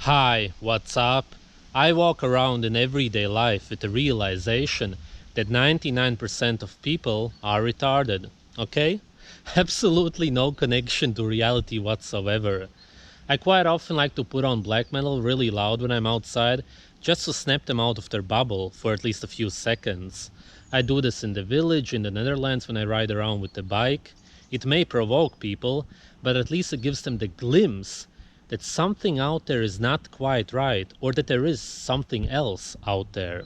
Hi, what's up? I walk around in everyday life with the realization that 99% of people are retarded, okay? Absolutely no connection to reality whatsoever. I quite often like to put on black metal really loud when I'm outside, just to snap them out of their bubble for at least a few seconds. I do this in the village in the Netherlands when I ride around with the bike. It may provoke people, but at least it gives them the glimpse that something out there is not quite right, or that there is something else out there.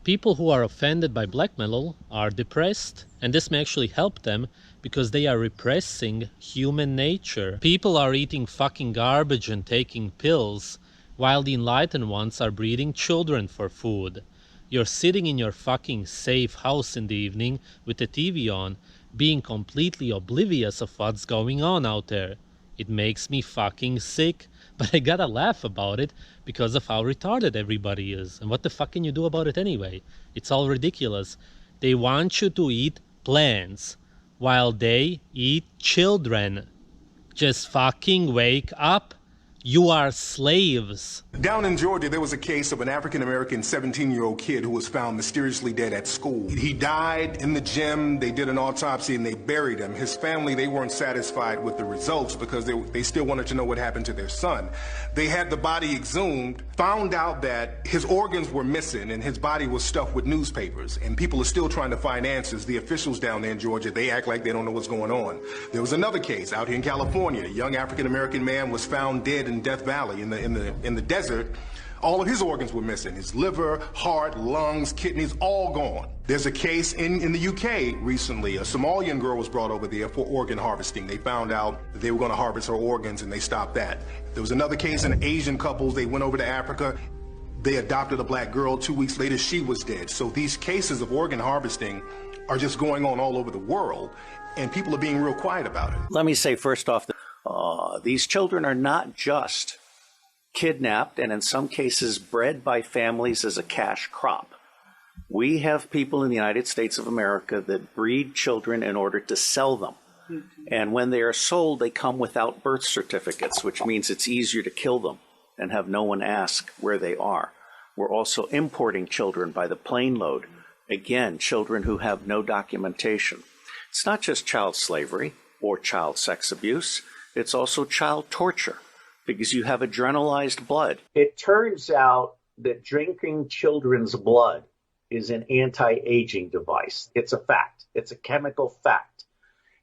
People who are offended by black metal are depressed, and this may actually help them because they are repressing human nature. People are eating fucking garbage and taking pills, while the enlightened ones are breeding children for food. You're sitting in your fucking safe house in the evening with the TV on, being completely oblivious of what's going on out there. It makes me fucking sick, but I gotta laugh about it because of how retarded everybody is. And what the fuck can you do about it anyway? It's all ridiculous. They want you to eat plants while they eat children. Just fucking wake up. You are slaves. Down in Georgia, there was a case of an African-American 17-year-old kid who was found mysteriously dead at school. He died in the gym. They did an autopsy and they buried him. His family, they weren't satisfied with the results because they still wanted to know what happened to their son. They had the body exhumed, found out that his organs were missing and his body was stuffed with newspapers. And people are still trying to find answers. The officials down there in Georgia, they act like they don't know what's going on. There was another case out here in California. A young African-American man was found dead in Death Valley in the desert. All of his organs were missing. His liver, heart, lungs, kidneys, all gone. There's a case in the UK recently. A Somalian girl was brought over there for organ harvesting. They found out that they were going to harvest her organs and they stopped that. There was another case in Asian couples. They went over to Africa. They adopted a black girl. 2 weeks later, she was dead. So these cases of organ harvesting are just going on all over the world, and people are being real quiet about it. Let me say first off that these children are not just kidnapped and in some cases bred by families as a cash crop. We have people in the United States of America that breed children in order to sell them. And when they are sold, they come without birth certificates, which means it's easier to kill them and have no one ask where they are. We're also importing children by the plane load. Again, children who have no documentation. It's not just child slavery or child sex abuse. It's also child torture because you have adrenalized blood. It turns out that drinking children's blood is an anti-aging device. It's a fact. It's a chemical fact.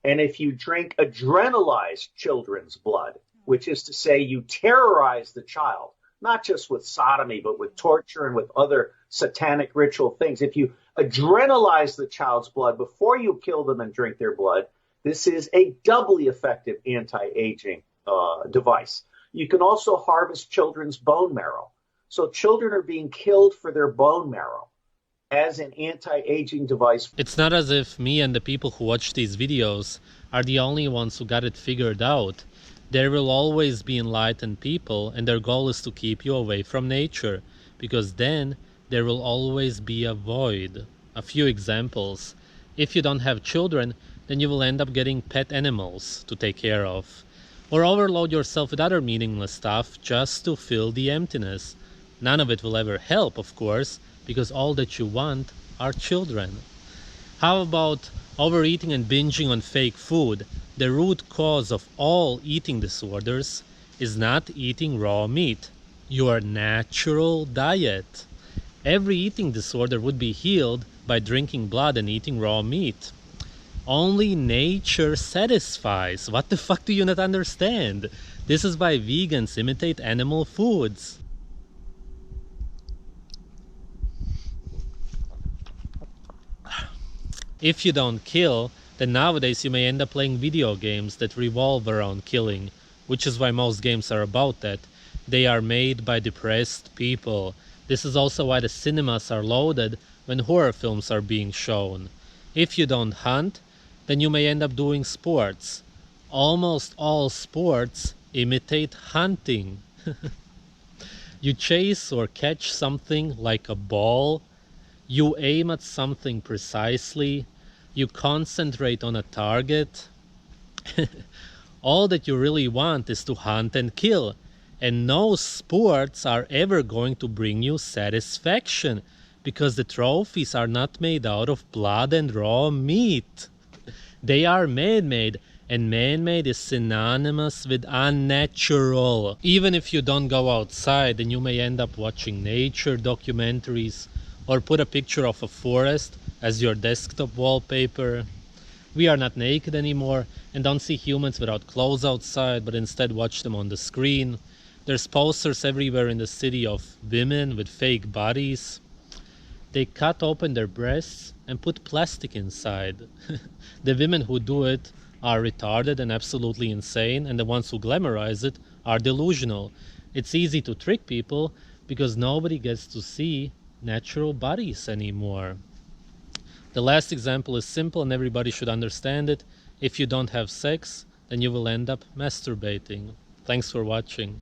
And if you drink adrenalized children's blood, which is to say you terrorize the child, not just with sodomy, but with torture and with other satanic ritual things. If you adrenalize the child's blood before you kill them and drink their blood, this is a doubly effective anti-aging device. You can also harvest children's bone marrow. So children are being killed for their bone marrow as an anti-aging device. It's not as if me and the people who watch these videos are the only ones who got it figured out. There will always be enlightened people, and their goal is to keep you away from nature, because then there will always be a void. A few examples. If you don't have children, then you will end up getting pet animals to take care of. Or overload yourself with other meaningless stuff just to fill the emptiness. None of it will ever help, of course, because all that you want are children. How about overeating and binging on fake food? The root cause of all eating disorders is not eating raw meat. Your natural diet. Every eating disorder would be healed by drinking blood and eating raw meat. Only nature satisfies. What the fuck do you not understand? This is why vegans imitate animal foods. If you don't kill, then nowadays you may end up playing video games that revolve around killing, which is why most games are about that. They are made by depressed people. This is also why the cinemas are loaded when horror films are being shown. If you don't hunt, then you may end up doing sports. Almost all sports imitate hunting. You chase or catch something like a ball. You aim at something precisely. You concentrate on a target. All that you really want is to hunt and kill. And no sports are ever going to bring you satisfaction, because the trophies are not made out of blood and raw meat. They are man-made, and man-made is synonymous with unnatural. Even if you don't go outside, then you may end up watching nature documentaries or put a picture of a forest as your desktop wallpaper. We are not naked anymore and don't see humans without clothes outside, but instead watch them on the screen. There's posters everywhere in the city of women with fake bodies. They cut open their breasts and put plastic inside. The women who do it are retarded and absolutely insane, and the ones who glamorize it are delusional. It's easy to trick people because nobody gets to see natural bodies anymore. The last example is simple and everybody should understand it. If you don't have sex, then you will end up masturbating. Thanks for watching.